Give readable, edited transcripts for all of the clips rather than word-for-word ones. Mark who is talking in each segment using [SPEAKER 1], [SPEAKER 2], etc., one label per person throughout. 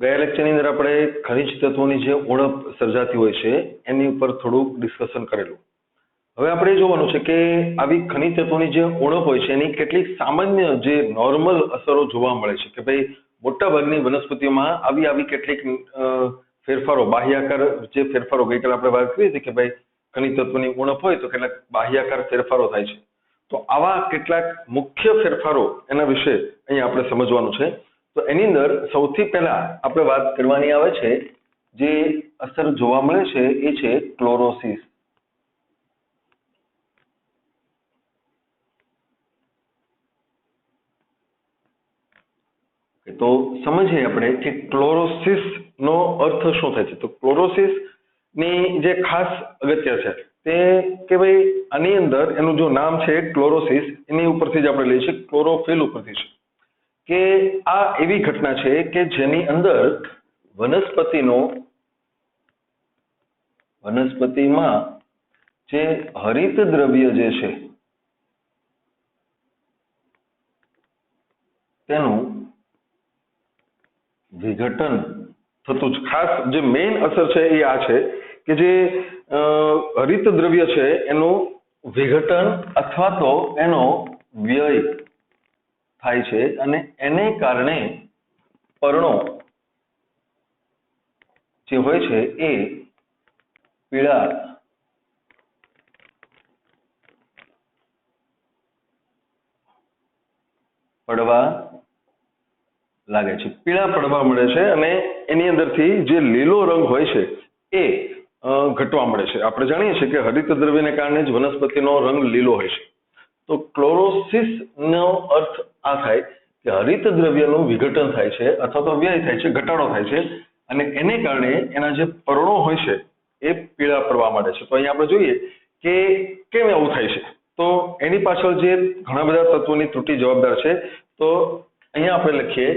[SPEAKER 1] ગયા લેક્ચરની અંદર આપણે ખનિજ તત્વોની જે ઉણપ સર્જાતી હોય છે એની ઉપર થોડુંક ડિસ્કશન કરેલું. હવે આપણે જોવાનું છે કે આવી ખનિજ તત્વોની જે ઉણપ હોય છે એની કેટલીક સામાન્ય જે નોર્મલ અસરો જોવા મળે છે કે ભાઈ મોટાભાગની વનસ્પતિઓમાં આવી કેટલીક ફેરફારો, બાહ્યાકાર જે ફેરફારો ગઈકાલે આપણે વાત કરી હતી કે ભાઈ ખનિજ તત્વોની ઉણપ હોય તો કેટલાક બાહ્યાકાર ફેરફારો થાય છે. તો આવા કેટલાક મુખ્ય ફેરફારો એના વિશે અહીંયા આપણે સમજવાનું છે. તો એની અંદર સૌથી પહેલા આપણે વાત કરવાની આવે છે જે અસર જોવા મળે છે એ છે ક્લોરોસિસ. તો સમજીએ આપણે કે ક્લોરોસિસ નો અર્થ શું થાય છે. તો ક્લોરોસિસ ની જે ખાસ અગત્ય છે તે કે ભાઈ આની અંદર એનું જો નામ છે ક્લોરોસિસ, એની ઉપરથી જ આપણે લઈએ છીએ, ક્લોરોફિલ ઉપરથી છે કે આ એવી ઘટના છે કે જેની અંદર વનસ્પતિમાં જે હરિત દ્રવ્ય જે છે તેનું વિઘટન થતું જ, ખાસ જે મેઇન અસર છે એ આ છે કે જે હરિત દ્રવ્ય છે એનું વિઘટન અથવા તો એનો વ્યય થાય છે અને એને કારણે પર્ણો જે હોય છે એ પીળા પડવા લાગે છે, પીળા પડવા મળે છે અને એની અંદરથી જે લીલો રંગ હોય છે એ ઘટવા મળે છે. આપણે જાણીએ છીએ કે હરિત દ્રવ્યને કારણે જ વનસ્પતિનો રંગ લીલો હોય છે. તો ક્લોરોસિસ નો અર્થ આ થાય કે હરિત દ્રવ્યનું વિઘટન થાય છે અથવા તો વ્યય થાય છે, ઘટાડો થાય છે અને એને કારણે એના જે પર્ણો હોય છે એ પીળા પડવા માંડે છે. તો અહીંયા આપણે જોઈએ કે કેમ આવું થાય છે. તો એની પાછળ જે ઘણા બધા તત્વોની ત્રુટિ જવાબદાર છે. તો અહીંયા આપણે લખીએ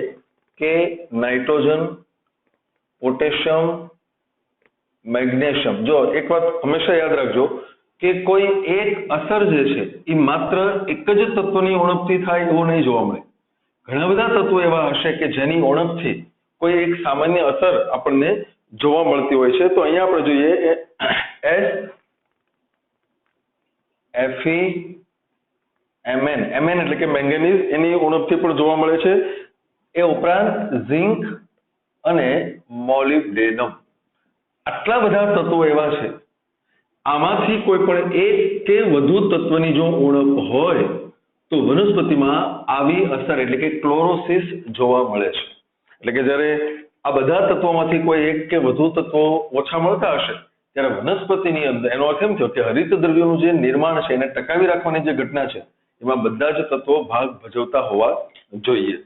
[SPEAKER 1] કે નાઇટ્રોજન, પોટેશિયમ, મેગ્નેશિયમ. જો એક વાત હંમેશા યાદ રાખજો કે કોઈ એક અસર જે છે એ માત્ર એક જ તત્વની ઉણપથી થાય એવું નહીં જોવા મળે. ઘણા બધા તત્વો એવા હશે કે જેની ઉણપથી કોઈ એક સામાન્ય અસર આપણને જોવા મળતી હોય છે. તો અહીંયા આપણે જોઈએ Mn એટલે કે મેંગેનીઝ, એની ઉણપથી પણ જોવા મળે છે. એ ઉપરાંત ઝિંક અને મોલિબ્ડેનમ. આટલા બધા તત્વો એવા છે, આમાંથી કોઈ પણ એક કે વધુ તત્વની જો ઉણપ હોય તો વનસ્પતિમાં આવી અસર એટલે કે ક્લોરોસિસ જોવા મળે છે. એટલે કે જ્યારે આ બધા તત્વોમાંથી કોઈ એક કે વધુ તત્વો ઓછા મળતા હશે ત્યારે વનસ્પતિની અંદર એનો અર્થ એમ થયો કે હરિત દ્રવ્યોનું જે નિર્માણ છે એને ટકાવી રાખવાની જે ઘટના છે એમાં બધા જ તત્વો ભાગ ભજવતા હોવા જોઈએ.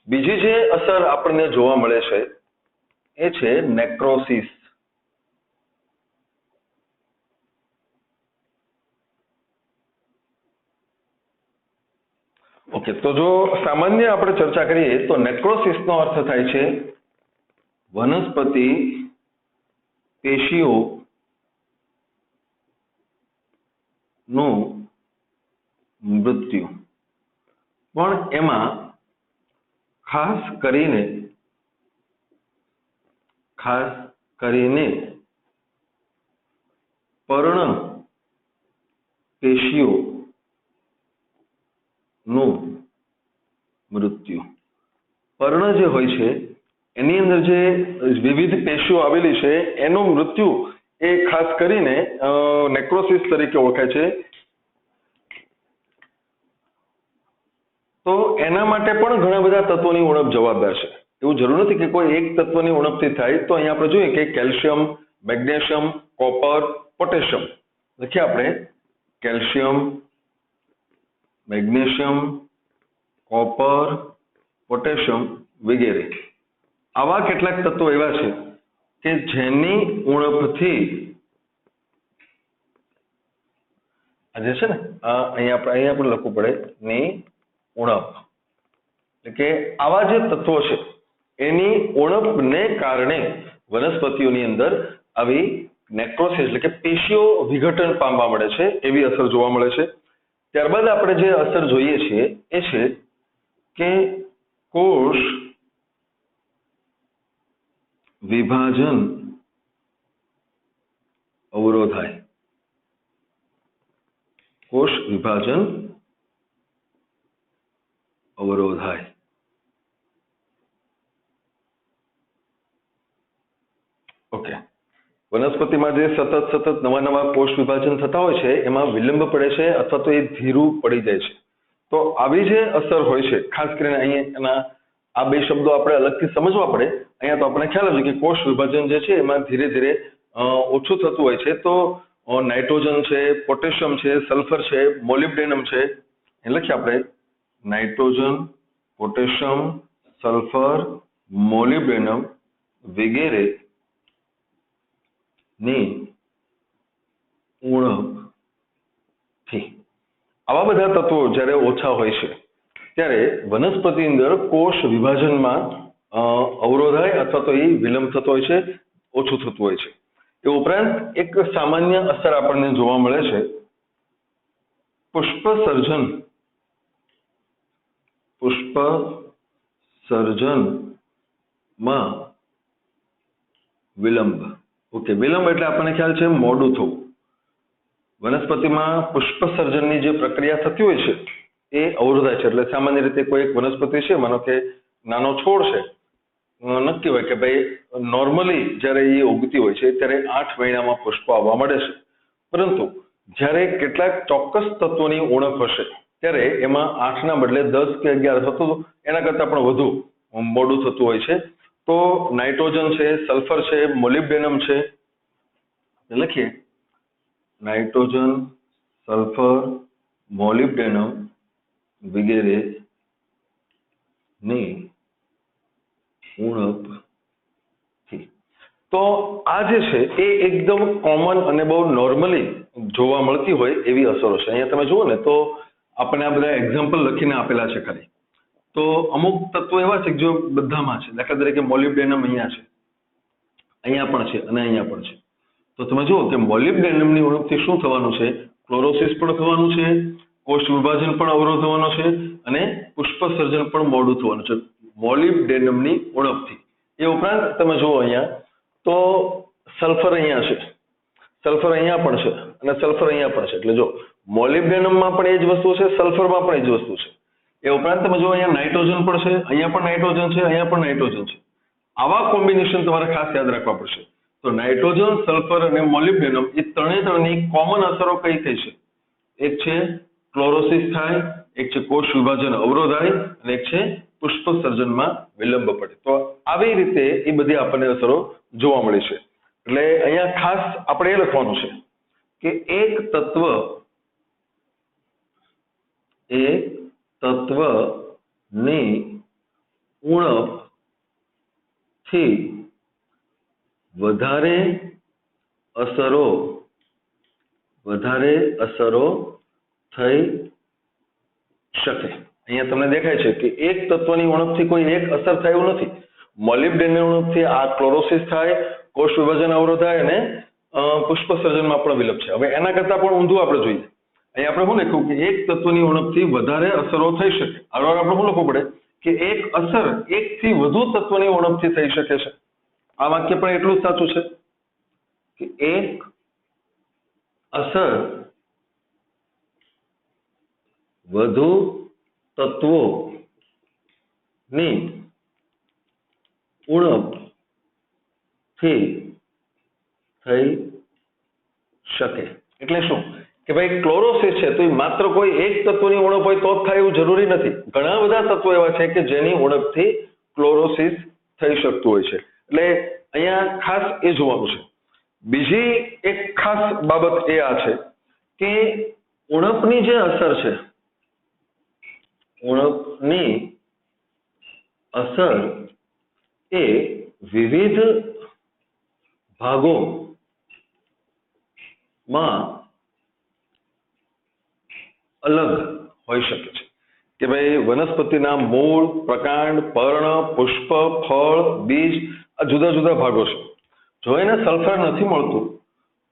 [SPEAKER 1] બીજી જે અસર આપણને જોવા મળે છે એ છે નેક્રોસિસ. ઓકે, તો જો સામાન્ય આપણે ચર્ચા કરીએ તો નેક્રોસિસ નો અર્થ થાય છે વનસ્પતિ પેશીઓ નું મૃત્યુ. પણ એમાં ખાસ કરીને પર્ણ પેશીઓ નું મૃત્યુ. પર્ણ જે હોય છે એની અંદર જે વિવિધ પેશીઓ આવેલી છે એનું મૃત્યુ એ ખાસ કરીને નેક્રોસિસ તરીકે ઓળખાય છે. તો એના માટે પણ ઘણા બધા તત્વોની ઉણપ જવાબદાર છે. એવું જરૂર નથી કે કોઈ એક તત્વની ઉણપથી થાય. તો અહીંયા આપણે જોઈએ કે કેલ્શિયમ, મેગ્નેશિયમ, કોપર, પોટેશિયમ. લખીએ આપણે કેલ્શિયમ, મેગ્નેશિયમ, કોપર, પોટેશિયમ વગેરે. આવા કેટલાક તત્વો એવા છે કે જેની ઉણપથી આ જે છે ને અહીંયા આપણે લખવું પડે ની ઉણપ. એટલે કે આવા જે તત્વો છે એની ઉણપને કારણે વનસ્પતિઓની અંદર આવી નેક્રોસિસ એટલે કે પેશીઓ વિઘટન પામવા મળે છે, એવી અસર જોવા મળે છે. ત્યારબાદ આપણે જે અસર જોઈએ છીએ એ છે કે કોષ વિભાજન અવરોધાય. કોષ વિભાજન અવરોધાય. ઓકે. વનસ્પતિમાં જે સતત નવા નવા કોષ વિભાજન થતા હોય છે એમાં વિલંબ પડે છે અથવા તો એ ધીરું પડી જાય છે. તો આવી જે અસર હોય છે, ખાસ કરીને અહીંયા એના આ બે શબ્દો આપણે અલગથી સમજવા પડે. અહીંયા તો આપણે ખ્યાલ છે કે કોષ વિભાજન જે છે એમાં ધીરે ધીરે ઓછું થતું હોય છે. તો નાઇટ્રોજન છે, પોટેશિયમ છે, સલ્ફર છે, મોલિબ્ડેનમ છે, એ લખીએ આપણે નાઇટ્રોજન, પોટેશિયમ, સલ્ફર, મોલિબ્ડેનમ વગેરે ની ઉણપથી. આવા બધા તત્વો જ્યારે ઓછા હોય છે ત્યારે વનસ્પતિ અંદર કોષ વિભાજનમાં અવરોધાય અથવા તો એ વિલંબ થતો હોય છે, ઓછું થતું હોય છે. એ ઉપરાંત એક સામાન્ય અસર આપણને જોવા મળે છે પુષ્પ સર્જનમાં વિલંબ. ઓકે, વિલંબ એટલે આપણને ખ્યાલ છે મોડું થવું. વનસ્પતિમાં પુષ્પ સર્જનની જે પ્રક્રિયા થતી હોય છે એ અવરોધાય છે. એટલે સામાન્ય રીતે કોઈ એક વનસ્પતિ છે, માનો કે નાનો છોડ છે, નક્કી હોય કે ભાઈ નોર્મલી જ્યારે એ ઉગતી હોય છે ત્યારે 8 મહિનામાં પુષ્પ આવવા મળે છે. પરંતુ જ્યારે કેટલાક ચોક્કસ તત્વોની ઉણપ હશે ત્યારે એમાં 8 ના બદલે 10 કે 11 થતું એના કરતાં પણ વધુ મોડું થતું હોય છે. તો નાઇટ્રોજન છે, સલ્ફર છે, મોલિબ્ડેનમ છે, લખીએ નાઇટ્રોજન, સલ્ફર, મોલિબ્ડેનમ વગેરે ની ઉણપથી. તો આ જે છે એ એકદમ કોમન અને બહુ નોર્મલી જોવા મળતી હોય એવી અસરો છે. અહીંયા તમે જુઓ ને તો આપણે આ બધા એક્ઝામ્પલ લખીને આપેલા છે ખાલી. તો અમુક તત્વો એવા છે કે જો બધામાં છે. દાખલા તરીકે મોલિબ્ડેનમ અહીંયા છે, અહીંયા પણ છે અને અહીંયા પણ છે. તો તમે જુઓ કે મોલિબ્ડેનમની ઉણપથી શું થવાનું છે? ક્લોરોસિસ પણ થવાનું છે, કોષ વિભાજન પણ અવરોધવાનો છે અને પુષ્પ સર્જન પણ મોડું થવાનું છે મોલિબ્ડેનમની ઉણપથી. એ ઉપરાંત તમે જુઓ અહીંયા તો સલ્ફર અહીંયા છે, સલ્ફર અહીંયા પણ છે અને સલ્ફર અહીંયા પણ છે. એટલે જો મોલિબ્ડેનમમાં પણ એ જ વસ્તુ છે, સલ્ફરમાં પણ એ જ વસ્તુ છે. એ ઉપરાંત તમે જુઓ અહીંયા નાઇટ્રોજન પણ છે, અહીંયા પણ નાઇટ્રોજન છે, અહીંયા પણ નાઇટ્રોજન છે. આવા કોમ્બિનેશન તમારે ખાસ યાદ રાખવા પડશે. તો નાઇટ્રોજન, સલ્ફર અને મોલિબ્ડેનમ એ ત્રણેયની કોમન અસરો કઈ કઈ છે? એક છે ક્લોરોસિસ થાય, એક છે કોષ વિભાજન અવરોધાય અને એક છે પુષ્પ સર્જનમાં વિલંબ પડે. તો આવી રીતે એ બધી આપણને અસરો જોવા મળી છે. એટલે અહીંયા ખાસ આપણે એ લખવાનું છે કે એક તત્વની ઉણપથી વધારે અસરો થઈ શકે. અહીંયા તમને દેખાય છે કે એક તત્વની ઉણપથી કોઈ એક અસર થાય એવું નથી. મોલિબ્ડેનમની ઉણપથી આ ક્લોરોસિસ થાય, કોષ વિભાજન અવરોધાય અને પુષ્પ સર્જનમાં પણ વિલંબ છે. હવે એના કરતાં પણ ઊંધું આપણે જોઈએ. અહીંયા આપણે શું લખ્યું કે એક તત્વની ઉણપથી વધારે અસરો થઈ શકે. આનો આપણે શું લખવું પડે કે એક અસર એકથી વધુ તત્વની ઉણપથી થઈ શકે છે. આ વાક્ય પણ એટલું જ સાચું છે કે એક અસર વધુ તત્વોની ઉણપથી થઈ શકે. એટલે શું કે ભાઈ ક્લોરોસિસ છે તો એ માત્ર કોઈ એક તત્વની ઉણપ હોય તો જ થાય એવું જરૂરી નથી. ઘણા બધા તત્વો એવા છે કે જેની ઉણપથી ક્લોરોસિસ થઈ શકતું હોય છે. એટલે અહીંયા ખાસ એ જોવાનું છે. બીજી એક ખાસ બાબત એ આ છે કે ઉણપની જે અસર છે, ઉણપની અસર એ વિવિધ ભાગોમાં અલગ હોઈ શકે છે. કે ભાઈ વનસ્પતિના મૂળ, પ્રકાંડ, પર્ણ, પુષ્પ, ફળ, બીજ આ જુદા જુદા ભાગો છે. જો એને સલ્ફર નથી મળતું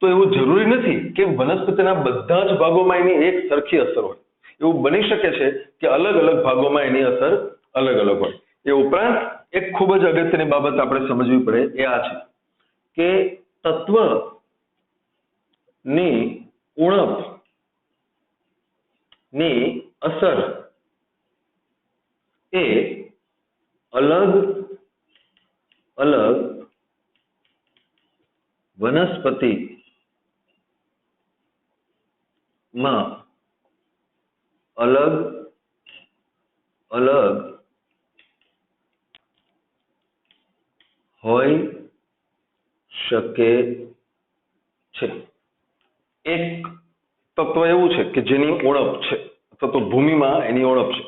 [SPEAKER 1] તો એવું જરૂરી નથી કે વનસ્પતિના બધા જ ભાગોમાં એની એક સરખી અસર હોય. એવું બની શકે છે કે અલગ અલગ ભાગોમાં એની અસર અલગ અલગ હોય. એ ઉપરાંત એક ખૂબ ખૂબ જ અગત્યની બાબત આપણે સમજવી પડે એ આ છે કે તત્વની ઉણપની અસર એ અલગ અલગ વનસ્પતિમાં અલગ અલગ હોઈ શકે છે. એક તત્વ એવું છે કે જેની ઉણપ છે અથવા તો ભૂમિમાં એની ઉણપ છે.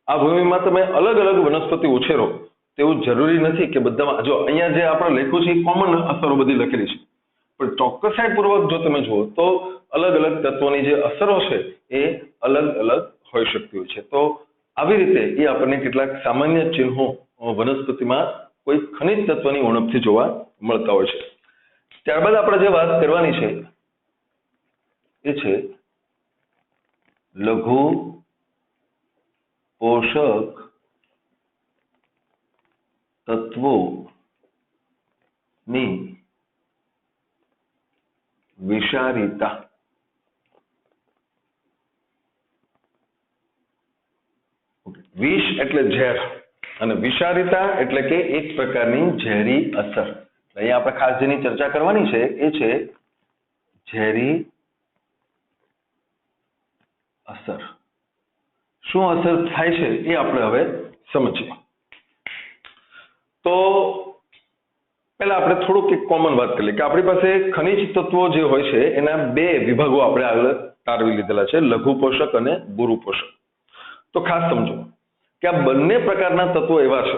[SPEAKER 1] આ ભૂમિમાં તમે અલગ અલગ વનસ્પતિ ઉછેરો તેવું જરૂરી નથી કે બધામાં. જો અહીંયા જે આપણે લખ્યું છે એ કોમન અસરો બધી લખેલી છે, પણ ચોક્કસાઈપૂર્વક જો તમે જુઓ તો અલગ અલગ તત્વોની જે અસરો છે એ અલગ અલગ હોઈ શકતી હોય છે. તો આવી રીતે એ આપણને કેટલાક સામાન્ય ચિહ્નો વનસ્પતિમાં કોઈ ખનિજ તત્વની ઉણપથી જોવા મળતા હોય છે. ત્યારબાદ આપણે જે વાત કરવાની છે એ છે લઘુ પોષક તત્વોની વિષારીતા. વિષ એટલે ઝેર અને વિષારીતા એટલે કે એક પ્રકારની ઝેરી અસર. અહીંયા આપણે ખાસ જેની ચર્ચા કરવાની છે એ છે ઝેરી અસર. શું અસર થાય છે એ આપણે હવે સમજીએ. તો પહેલા આપણે થોડુંક એક કોમન વાત કરી લઈએ કે આપણી પાસે ખનિજ તત્વો જે હોય છે એના બે વિભાગો આપણે આગળ તારવી લીધેલા છે, લઘુ પોષક અને ગુરુ પોષક. તો ખાસ સમજો કે આ બંને પ્રકારના તત્વો એવા છે,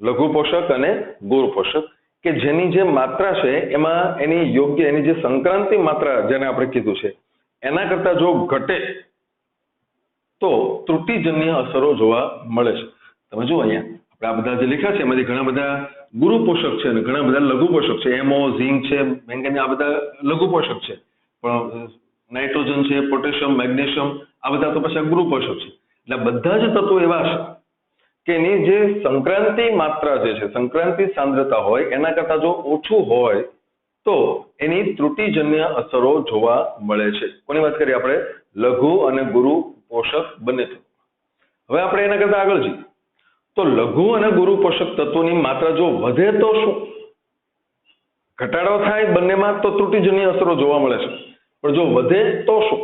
[SPEAKER 1] લઘુ પોષક અને ગુરુ પોષક, કે જેની જે માત્રા છે એમાં એની યોગ્ય એની જે સંક્રાંતિ માત્રા જેને આપણે કીધું છે એના કરતા જો ઘટે તો ત્રુટિજન્ય અસરો જોવા મળે છે. તમે જુઓ અહીંયા આપણે આ બધા જે લખ્યા છે એમાંથી ઘણા બધા ગુરુ પોષક છે અને ઘણા બધા લઘુ પોષક છે. એમઓ, ઝીંક છે, મેંગેનીઝ, આ બધા લઘુ પોષક છે, પણ નાઇટ્રોજન છે, પોટેશિયમ, મેગ્નેશિયમ, આ બધા તો પછી ગુરુ પોષક છે. એટલે બધા જ તત્વો એવા છે કે એની જે સંક્રાંતિ માત્રા જે છે, સંક્રાંતિ સાંદ્રતા હોય એના કરતા જો ઓછું હોય તો એની ત્રુટિજન્ય અસરો જોવા મળે છે. કોની વાત કરીએ આપણે? લઘુ અને ગુરુ પોષક બંને. હવે આપણે એના કરતા આગળ જઈએ તો લઘુ અને ગુરુ પોષક તત્વોની માત્રા જો વધે તો શું? ઘટાડો થાય બંનેમાં તો ત્રુટિજન્ય અસરો જોવા મળે છે, પણ જો વધે તો શું?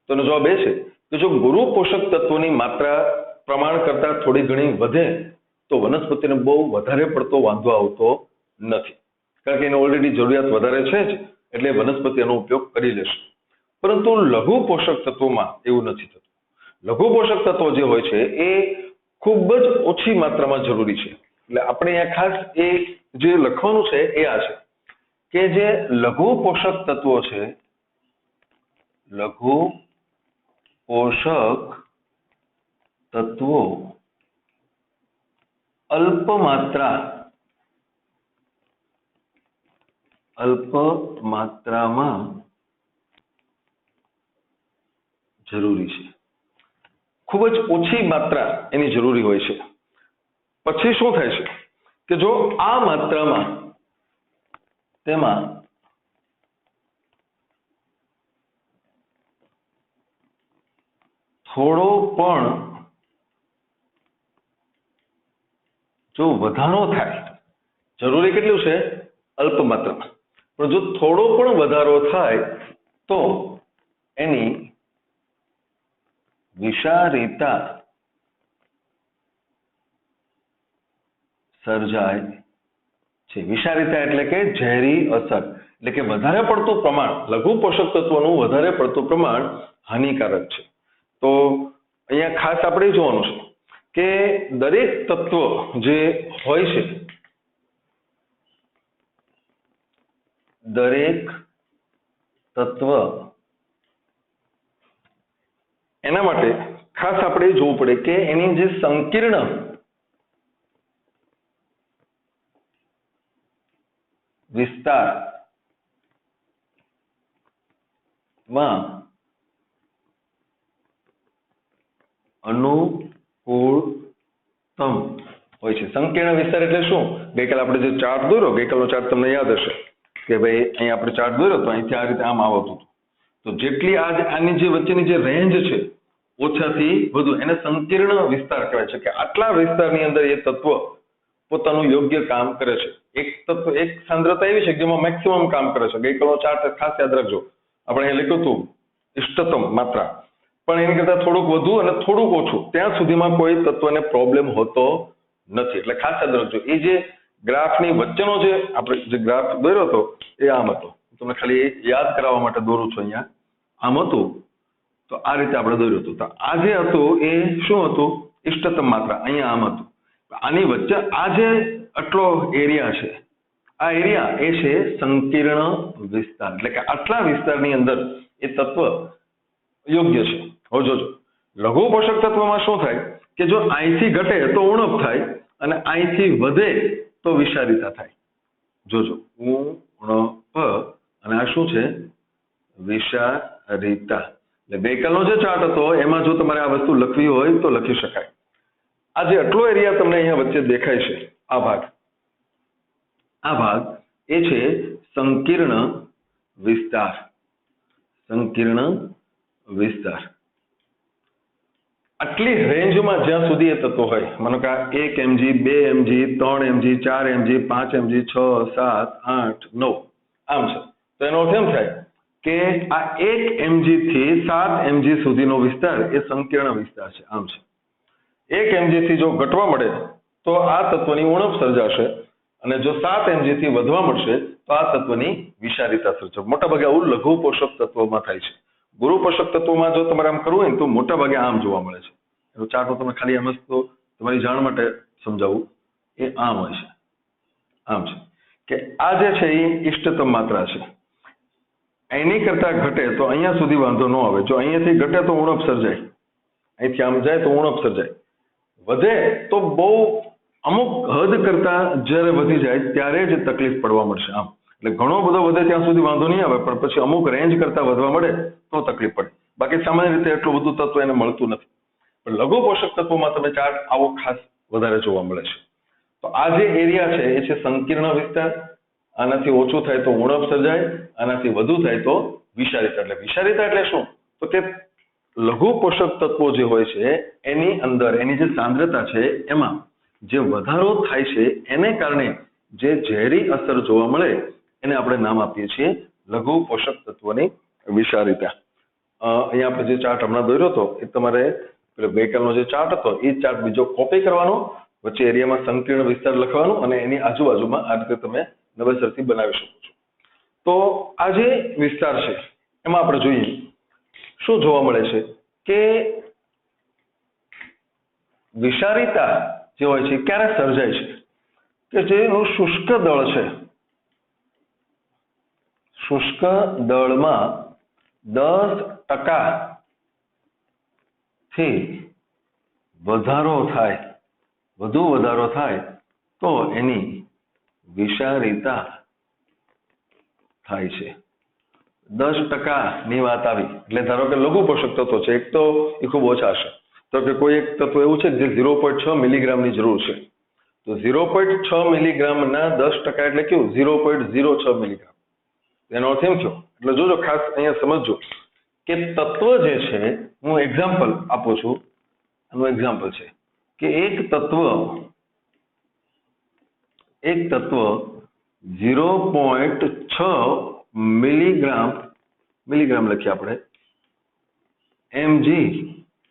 [SPEAKER 1] તો એનો જવાબ એ છે કે જો ગુરુ પોષક તત્વોની માત્રા પ્રમાણ કરતા થોડી ઘણી વધે તો વનસ્પતિને બહુ વધારે પડતો વાંધો આવતો નથી, કારણ કે એને ઓલરેડી જરૂરિયાત વધારે છે જ, એટલે વનસ્પતિ એનો ઉપયોગ કરી લેશે. પરંતુ લઘુ પોષક તત્વોમાં એવું નથી થતું. લઘુ પોષક તત્વો જે હોય છે એ ખૂબ જ ઓછી માત્રામાં જરૂરી છે. એટલે આપણે અહીંયા ખાસ એ જે લખવાનું છે એ આ છે કે જે લઘુ પોષક તત્વો છે, લઘુ પોષક તત્વો અલ્પ માત્રામાં જરૂરી છે. ખૂબ જ ઓછી માત્રા એની જરૂરી હોય છે. પછી શું થાય છે કે જો આ માત્રામાં તેમાં થોડો પણ જો વધારો થાય, જરૂરી કેટલું છે? અલ્પ માત્રામાં, પણ જો થોડો પણ વધારો થાય તો એની વિષારીતા સર્જાય છે. વિષારીતા એટલે કે ઝેરી અસર, એટલે કે વધારે પડતું પ્રમાણ, લઘુ પોષક તત્વોનું વધારે પડતું પ્રમાણ હાનિકારક છે. તો અહીંયા ખાસ આપણે જોવાનું છે કે દરેક તત્વ જે હોય છે, દરેક તત્વ એના માટે ખાસ આપણે જોવું પડે કે એની જે સંકીર્ણ વિસ્તારમાં અનુકૂળતમ હોય છે। સંકીર્ણ વિસ્તાર એટલે શું? ગઈકાલે આપણે જે ચાર્ટ દોર્યો, ગઈકાલનો ચાર્ટ તમને યાદ હશે કે ભાઈ અહીંયા આપણે ચાર્ટ દોર્યો તો અહીંથી આ રીતે આમ આવતું હતું, તો જેટલી આની જે વચ્ચેની જે રેન્જ છે ઓછાથી વધુ એને સંકીર્ણ વિસ્તાર કહે છે કે આટલા વિસ્તારની અંદર એ તત્વ પોતાનું યોગ્ય કામ કરે છે। એક તત્વ, એક સાંદ્રતા એવી છે કે જેમાં મેક્સિમમ કામ કરે છે। ગઈકાલનો ચાર્ટ ખાસ યાદ રાખજો, આપણે અહીંયા લખ્યું હતું ઇષ્ટતમ માત્રા, પણ એની કરતાં થોડુંક વધુ અને થોડુંક ઓછું ત્યાં સુધીમાં કોઈ તત્વને પ્રોબ્લેમ હોતો નથી। એટલે ખાસ યાદ રાખજો, એ જે ગ્રાફની વચ્ચેનો જે આપણે જે ગ્રાફ દોર્યો હતો એ આમ હતો, તમને ખાલી યાદ કરાવવા માટે દોરું છું। અહીંયા આમ હતું તો આ રીતે આપણે દોર્યું હતું, તો આ જે હતું એ શું હતું? ઇષ્ટતમ માત્રા। અહીંયા આમ હતું, આની વચ્ચે આ જે આટલો એરિયા છે, આ એરિયા એ છે સંકીર્ણ વિસ્તાર, એટલે કે આટલા વિસ્તારની અંદર એ તત્વ યોગ્ય છે। હવે જોજો લઘુ પોષક તત્વમાં શું થાય કે જો અહીંથી ઘટે તો ઉણપ થાય અને અહીંથી વધે તો વિષારીતા થાય। જોજો ઉણપ અને આ શું છે? વિષારીતા। એટલે ગઈકાલનો જે ચાર્ટ હતો એમાં જો તમારે આ વસ્તુ લખવી હોય તો લખી શકાય। આ જે આટલો એરિયા તમને અહીંયા વચ્ચે દેખાય છે, આ ભાગ એ છે સંકીર્ણ વિસ્તાર। સંકીર્ણ વિસ્તાર આટલી રેન્જમાં જ્યાં સુધી એ તત્વો હોય, માનો કે 1 mg 2 mg 3 mg 4 mg 5 mg 6 7 8 9 આમ છે, તો એનો અર્થ એમ થાય કે આ 1 mg થી 7 mg સુધીનો વિસ્તાર એ સંકીર્ણ વિસ્તાર છે, આમ છે। 1 mg થી જો ઘટવા મળે તો આ તત્વની ઉણપ સર્જાશે અને જો 7 mg થી વધવા મળશે તો આ તત્વની વિષારીતા સર્જાશે। મોટાભાગે આવું લઘુ પોષક તત્વોમાં થાય છે। ગુરુ પોષક તત્વોમાં જો તમારે આમ કરવું હોય તો મોટાભાગે આમ જોવા મળે છે। એનો ચાર્ટ હું તમને ખાલી એમ જ તો તમારી જાણ માટે સમજાવું, એ આમ હોય છે, આમ છે કે આ જે છે એ ઇષ્ટતમ માત્રા છે, એની કરતા ઘટે તો અહીંયા સુધી વાંધો ન આવે। જો અહીંયાથી ઘટે તો ઉણપ સર્જાય, અહીંથી આમ જાય તો ઉણપ સર્જાય, વધે તો બહુ અમુક હદ કરતા જ્યારે વધી જાય ત્યારે જ તકલીફ પડવા મળશે। આમ એટલે ઘણો બધો વધે ત્યાં સુધી વાંધો નહીં આવે, પણ પછી અમુક રેન્જ કરતા વધવા મળે તો તકલીફ પડે, બાકી સામાન્ય રીતે એટલું બધું તત્વ એને મળતું નથી। પણ લઘુ પોષક તત્વોમાં તમે ચાર્ટ આવો ખાસ વધારે જોવા મળે છે। તો આ જે એરિયા છે એ છે સંકીર્ણ વિસ્તાર। આનાથી ઓછું થાય તો ઉણપ સર્જાય, આનાથી વધુ થાય તો વિષારીતા। એટલે વિષારીતા એટલે શું? તો કે લઘુ પોષક તત્વો જે હોય છે એની અંદર એની જે સાંદ્રતા છે એમાં જે વધારો થાય છે એને કારણે જે ઝેરી અસર જોવા મળે એને આપણે નામ આપીએ છીએ લઘુ પોષક તત્વોની વિષારીતા। અહીંયા આપણે જે ચાર્ટ હમણાં દોર્યો હતો એ તમારે ગઈકાલનો જે ચાર્ટ હતો એ ચાર્ટ બીજો કોપી કરવાનો, વચ્ચે એરિયામાં સંકીર્ણ વિસ્તાર લખવાનો અને એની આજુબાજુમાં આ રીતે તમે નવેસરથી બનાવી શકો છો। તો આ જે વિસ્તાર છે એમાં આપણે જોઈએ શું જોવા મળે છે કે વિષારીતા જે હોય છે ક્યારે સર્જાય છે કે જેનું શુષ્ક દળ છે, શુષ્ક દળમાં 10% થી વધારો થાય, વધુ વધારો થાય તો એની વિષારીતા થાય છે। 10%ની વાત આવી એટલે ધારો કે લઘુ પોષક તત્વો છે, એક તો એ ખૂબ ઓછા છે, તો કે કોઈ એક તત્વ એવું છે જે 0.6 મિલીગ્રામની જરૂર છે, તો 0.6 મિલીગ્રામના 10% એટલે કેવું? 0.06 મિલીગ્રામ। એનો અર્થ એમ થયો, એટલે જોજો ખાસ અહીંયા સમજજો કે તત્વ જે છે, હું એક્ઝામ્પલ આપું છું, આનું એક્ઝામ્પલ છે કે એક તત્વ 0.6 મિલીગ્રામ લખીએ આપણે mg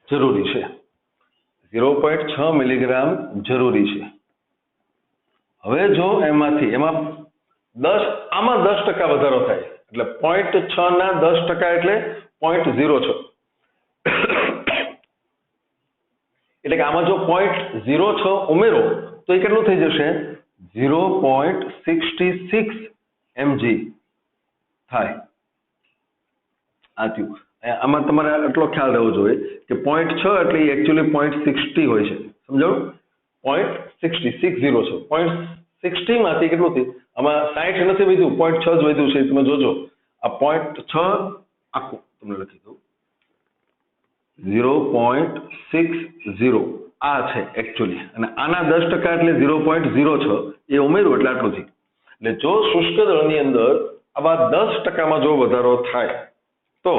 [SPEAKER 1] જરૂરી છે, 0.6 મિલીગ્રામ જરૂરી છે। હવે જો એમાં 10% વધારો થાય એટલે 0.6 ના 10% એટલે 0.06 એટલે કે આમાં જો 0.06 ઉમેરો તો એ કેટલું થઈ જશે? 0.66 mg થાય। આ થયું। આમાં તમારે આટલો ખ્યાલ રહેવો જોઈએ કે 0.6 એટલે એકચ્યુઅલી 0.60 હોય છે, સમજાણું? 0.60 છે, 0.60 માંથી કેટલું થયું? આમાં 60 નથી વધ્યું, 0.6 જ વધ્યું છે, તમે જોજો આ 0.6 આખું તમને લખી દઉં, 0.60 આ છે એકચ્યુઅલી, અને આના 10% એટલે 0.06 એ ઉમેરું એટલે આટલું થયું. એટલે જો શુષ્ક દળની અંદર આવા 10%માં જો વધારો થાય તો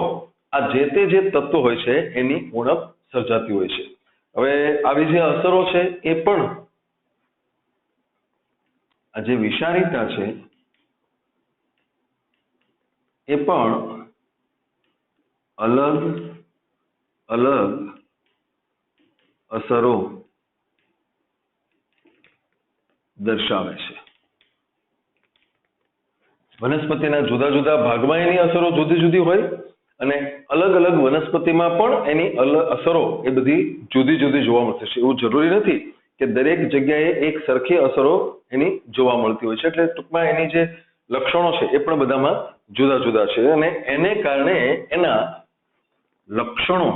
[SPEAKER 1] આ જે તે જે તત્વ હોય છે એની ઉણપ સર્જાતી હોય છે. હવે આવી જે અસરો છે એ પણ આ જે વિષારીતા છે એ પણ અલગ અલગ અસરો દર્શાવે છે. વનસ્પતિના જુદા જુદા ભાગમાં એની અસરો જુદી જુદી હોય અને અલગ અલગ વનસ્પતિમાં પણ એની અસરો એ બધી જુદી જુદી જોવા મળશે. એવું જરૂરી નથી કે દરેક જગ્યાએ એક સરખી અસરો એની જોવા મળતી હોય છે. એટલે ટૂંકમાં એની જે લક્ષણો છે એ પણ બધામાં જુદા જુદા છે અને એને કારણે એના લક્ષણો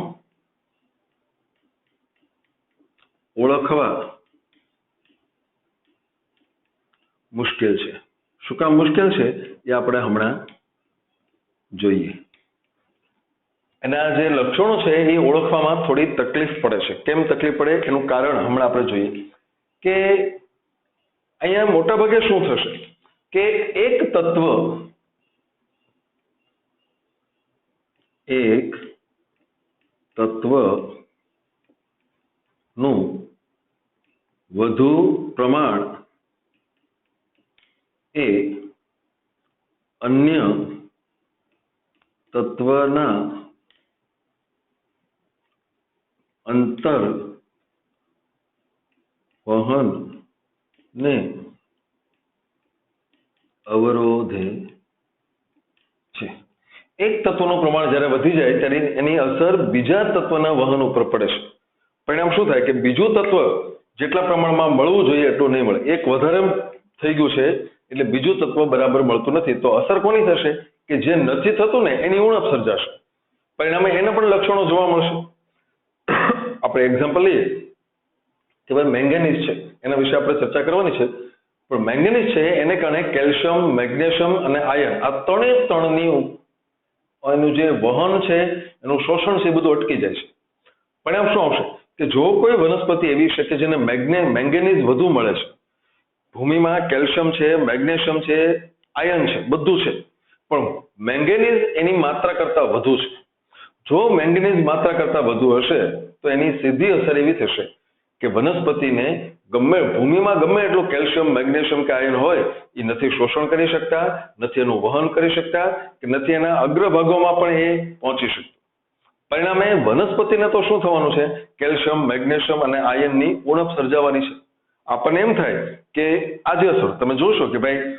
[SPEAKER 1] ઓળખવા મુશ્કેલ છે. શું કામ મુશ્કેલ છે એ આપણે હમણાં જોઈએ. એના જે લક્ષણો છે એ ઓળખવામાં થોડી તકલીફ પડે છે. કેમ તકલીફ પડે એનું કારણ હમણાં આપણે જોઈએ કે અહીંયા મોટાભાગે શું થશે કે એક તત્વનું વધુ પ્રમાણ એ અન્ય તત્વના અંતર વહનને અવરોધે છે. એક તત્વનું પ્રમાણ જ્યારે વધી જાય ત્યારે એની અસર બીજા તત્વના વહન ઉપર પડે છે. પરિણામ શું થાય કે બીજું તત્વ જેટલા પ્રમાણમાં મળવું જોઈએ એટલું નહીં મળે. એક વધારે થઈ ગયું છે એટલે બીજું તત્વ બરાબર મળતું નથી. તો અસર કોની થશે કે જે નથી થતું ને એની ઉણપ સર્જાશે. પરિણામે એના પણ લક્ષણો જોવા મળશે. આપણે એક્ઝામ્પલ લઈએ કે ભાઈ મેંગેનીઝ છે, એના વિશે આપણે ચર્ચા કરવાની છે. પણ મેંગેનીઝ છે એને કારણે કેલ્શિયમ, મેગ્નેશિયમ અને આયર્ન આ ત્રણની એનું જે વહન છે, એનું શોષણ છે એ બધું અટકી જાય છે. પરિણામ શું આવશે કે જો કોઈ વનસ્પતિ એવી છે કે જેને મેંગેનીઝ વધુ મળે છે, ભૂમિમાં કેલ્શિયમ છે, મેગ્નેશિયમ છે, આયર્ન છે, બધું છે, પણ મેંગેનીઝ એની માત્રા કરતા વધુ છે. જો મેંગેનીઝ માત્રા કરતા વધુ હશે તો એની સીધી અસર એવી થશે કે વનસ્પતિને ભૂમિમાં ગમે એટલું કેલ્શિયમ, મેગ્નેશિયમ કે આયર્ન હોય એ નથી શોષણ કરી શકતા, નથી એનું વહન કરી શકતા કે નથી એના અગ્રભાગોમાં પણ એ પહોંચી શકતું. પરિણામે વનસ્પતિને તો શું થવાનું છે, કેલ્શિયમ, મેગ્નેશિયમ અને આયર્નની ઉણપ સર્જાવાની છે. આપણને એમ થાય કે આજે અસર તમે જોશો કે ભાઈ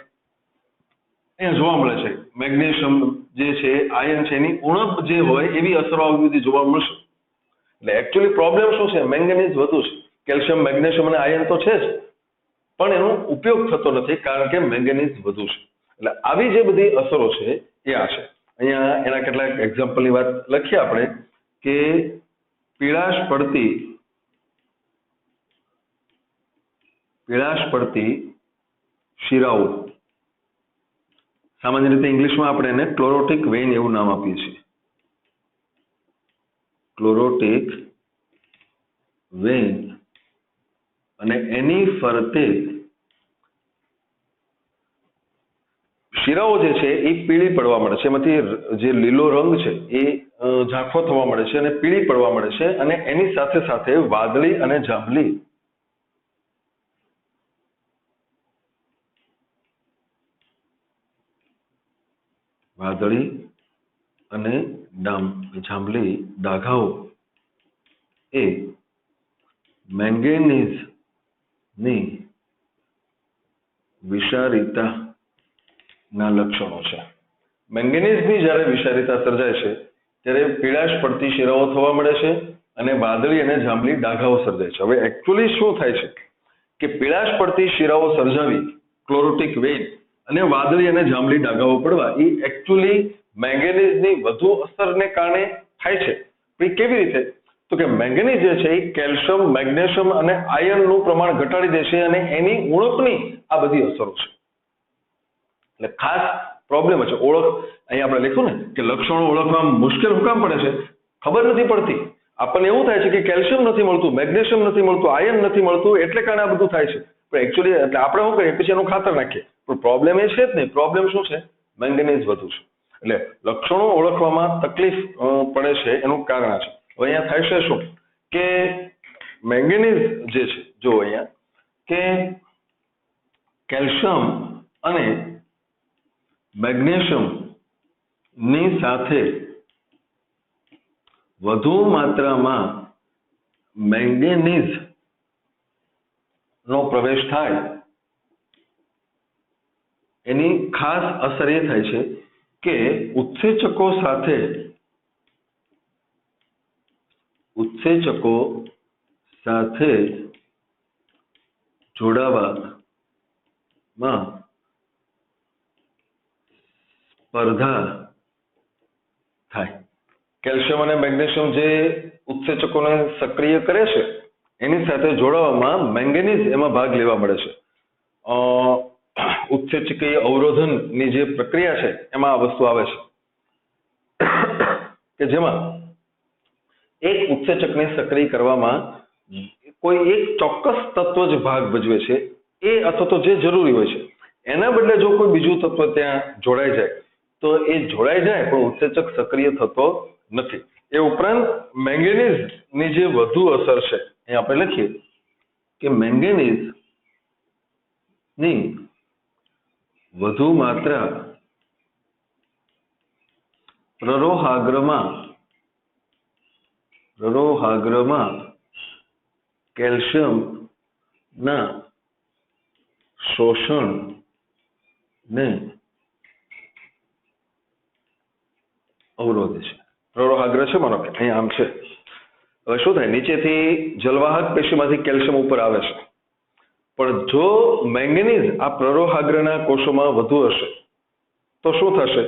[SPEAKER 1] અહીંયા જોવા મળે છે મેગ્નેશિયમ જે છે, આયર્ન છે, એની ઉણપ જે હોય એવી અસરો આવી બધી જોવા મળશે. એટલે એકચ્યુઅલી પ્રોબ્લેમ શું છે, મેંગેનીઝ વધુ છે, કેલ્શિયમ, મેગ્નેશિયમ અને આયર્ન તો છે જ, પણ એનો ઉપયોગ થતો નથી કારણ કે મેંગેનીઝ વધુ છે. એટલે આવી જે બધી અસરો છે એ આ છે. અહીંયા એના કેટલાક એક્ઝામ્પલની વાત લખીએ આપણે કે પીળાશ પડતી શિરાઓ, સામાન્ય રીતે ઇંગ્લિશમાં આપણે એને ક્લોરોટિક વેઇન એવું નામ આપીએ છીએ. ક્લોરોટિક વેઇન અને એની ફરતે શિરાઓ જે છે એ પીળી પડવા મળે છે. એમાંથી જે લીલો રંગ છે એ ઝાંખો થવા મળે છે અને પીળી પડવા મળે છે અને એની સાથે સાથે વાદળી અને જાંબલી જાંબલી ડાઘાઓ એ મેંગેનીઝની વિષારીતાના લક્ષણો છે. મેંગેનીઝની જ્યારે વિષારીતા સર્જાય છે ત્યારે પીળાશ પડતી શિરાઓ થવા મળે છે અને વાદળી અને જાંબલી ડાઘાઓ સર્જાય છે. હવે એકચ્યુઅલી શું થાય છે કે પીળાશ પડતી શિરાઓ સર્જાવી, ક્લોરોટિક વેઇન અને વાદળી અને જાંબલી ડાઘાઓ પડવા એ એકચ્યુઅલી મેંગેનીઝની વધુ અસરને કારણે થાય છે. પણ કેવી રીતે? તો કે મેંગેનીઝ જે છે એ કેલ્શિયમ, મેગ્નેશિયમ અને આયર્નનું પ્રમાણ ઘટાડી દેશે અને એની ઉણપની આ બધી અસરો છે. એટલે ખાસ પ્રોબ્લેમ છે. અહીંયા આપણે લખ્યું ને કે લક્ષણો ઓળખવા મુશ્કેલ શું કામ પડે છે? ખબર નથી પડતી. આપણને એવું થાય છે કે કેલ્શિયમ નથી મળતું, મેગ્નેશિયમ નથી મળતું, આયર્ન નથી મળતું, એટલે કારણે આ બધું થાય છે. પણ એકચ્યુઅલી એટલે આપણે શું કરીએ, પછી એનું ખાતર નાખીએ, પણ પ્રોબ્લેમ એ છે જ નહીં. પ્રોબ્લેમ શું છે? મેંગેનીઝ વધુ છે. એટલે લક્ષણો ઓળખવામાં તકલીફ પડે છે, એનું કારણ છે. હવે અહીંયા થાય છે શું કે મેંગેનીઝ જે છે, જો અહીંયા કે કેલ્શિયમ અને મેગ્નેશિયમ ની સાથે વધુ માત્રામાં મેંગેનીઝ નો પ્રવેશ થાય, એની ખાસ અસર એ થાય છે કે ઉત્સેચકો સાથે જોડાવામાં સ્પર્ધા થાય. કેલ્શિયમ અને મેગ્નેશિયમ જે ઉત્સેચકોને સક્રિય કરે છે, એની સાથે જોડાવામાં મેંગેનીઝ એમાં ભાગ લેવા મળે છે. ઉત્સેચકીય અવરોધનની જે પ્રક્રિયા છે, એમાં આ વસ્તુ આવે છે કે જેમાં એક ઉત્સેચકને સક્રિય કરવામાં કોઈ એક ચોક્કસ તત્વ જ ભાગ ભજવે છે, એ અથવા તો જે જરૂરી હોય છે. એના બદલે જો કોઈ બીજું તત્વ ત્યાં જોડાઈ જાય તો એ જોડાઈ જાય, પણ ઉત્સેચક સક્રિય થતો નથી. એ ઉપરાંત મેંગેનીઝ ની જે વધુ અસર છે, એ આપણે લખીએ કે મેંગેનીઝ ની વધુ માત્રા પ્રરોહાગ્રમાં કેલ્શિયમના શોષણને અવરોધે છે. પ્રરોહાગ્ર છે, માનો કે અહીંયા આમ છે. હવે શું થાય, નીચેથી જલવાહક પેશીમાંથી કેલ્શિયમ ઉપર આવે છે, પણ જો મેંગેનીઝ આ પ્રરોહાગ્રના કોષોમાં વધુ હશે તો શું થશે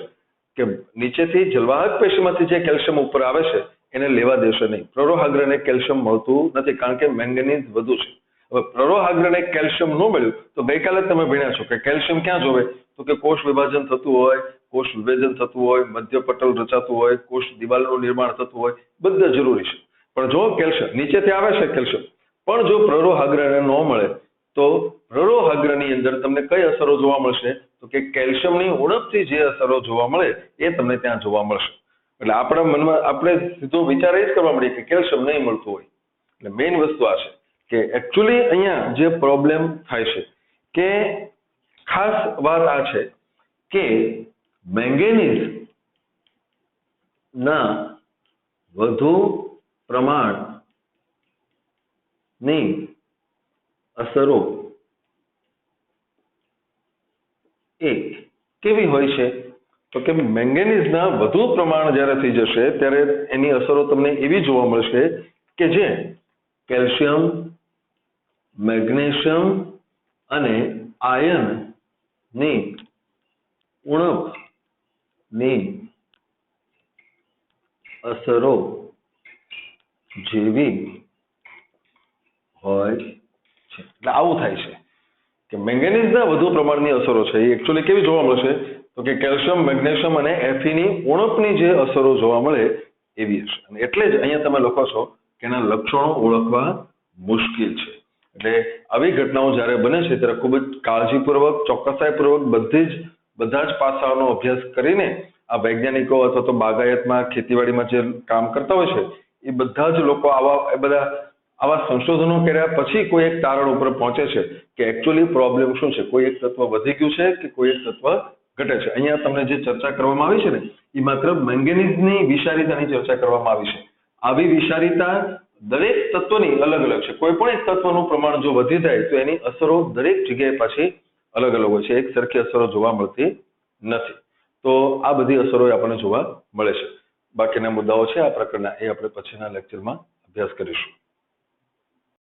[SPEAKER 1] કે નીચેથી જલવાહક પેશીમાંથી જે કેલ્શિયમ ઉપર આવે છે એને લેવા દેશે નહીં. પ્રરોહાગ્રને કેલ્શિયમ મળતું નથી, કારણ કે મેંગેનીઝ વધુ છે. હવે પ્રરોહાગ્રને કેલ્શિયમ ન મળ્યું તો ગઈકાલે તમે ભણ્યા છો કે કેલ્શિયમ ક્યાં જોવે, તો કે કોષ વિભાજન થતું હોય, કોષ વિભેદન થતું હોય, મધ્યપટલ રચાતું હોય, કોષ દિવાલનું નિર્માણ થતું હોય, બધા જરૂરી છે. પણ જો કેલ્શિયમ નીચેથી આવે છે કેલ્શિયમ, પણ જો પ્રરોહાગ્રને ન મળે તો પ્રરોહાગ્રની અંદર તમને કઈ અસરો જોવા મળશે, તો કે કેલ્શિયમની ઉણપથી જે અસરો જોવા મળે એ તમને ત્યાં જોવા મળશે. એટલે આપણા મનમાં આપણે સીધો વિચાર એ જ કરવા મળીએ કે કેલ્શિયમ નહીં મળતું હોય. એટલે મેઇન વસ્તુ આ છે કે એકચ્યુઅલી અહીંયા જે પ્રોબ્લેમ થાય છે કે ખાસ વાત આ છે કે મેંગેનીઝ ના વધુ પ્રમાણની અસરો એ કેવી હોય છે, તો કે મેંગેનીઝના વધુ પ્રમાણ જ્યારે થઈ જશે ત્યારે એની અસરો તમને એવી જોવા મળશે કે જે કેલ્શિયમ, મેગ્નેશિયમ અને આયર્નની ઉણપની અસરો જેવી હોય છે. એટલે આવું થાય છે કે મેંગેનીઝના વધુ પ્રમાણની અસરો છે એ એકચ્યુઅલી કેવી જોવા મળશે, તો કે કેલ્શિયમ, મેગ્નેશિયમ અને Feની ઉણપની જે અસરો જોવા મળે એવી હશે. અને એટલે જ અહીંયા તમે લખો છો કે એના લક્ષણો ઓળખવા મુશ્કેલ છે. એટલે આવી ઘટનાઓ જ્યારે બને છે ત્યારે ખૂબ જ કાળજીપૂર્વક, ચોકસાઈપૂર્વક બધા જ પાસાઓનો અભ્યાસ કરીને આ વૈજ્ઞાનિકો અથવા તો બાગાયતમાં, ખેતીવાડીમાં જે કામ કરતા હોય છે એ બધા જ લોકો આવા સંશોધનો કર્યા પછી કોઈ એક તારણ ઉપર પહોંચે છે કે એકચ્યુઅલી પ્રોબ્લેમ શું છે, કોઈ એક તત્વ વધી ગયું છે કે કોઈ એક તત્વ ઘટે છે. અહીંયા તમને જે ચર્ચા કરવામાં આવી છે ને એ માત્ર મેંગેનીઝની વિષારીતાની ચર્ચા કરવામાં આવી છે. આવી વિષારીતા દરેક તત્વની અલગ અલગ છે. કોઈ પણ એક તત્વનું પ્રમાણ જો વધી જાય તો એની અસરો દરેક જગ્યાએ પાછી અલગ અલગ હોય છે, એક સરખી અસરો જોવા મળતી નથી. તો આ બધી અસરો આપણને જોવા મળે છે. બાકીના મુદ્દાઓ છે આ પ્રકારના, એ આપણે પછીના લેક્ચરમાં અભ્યાસ કરીશું.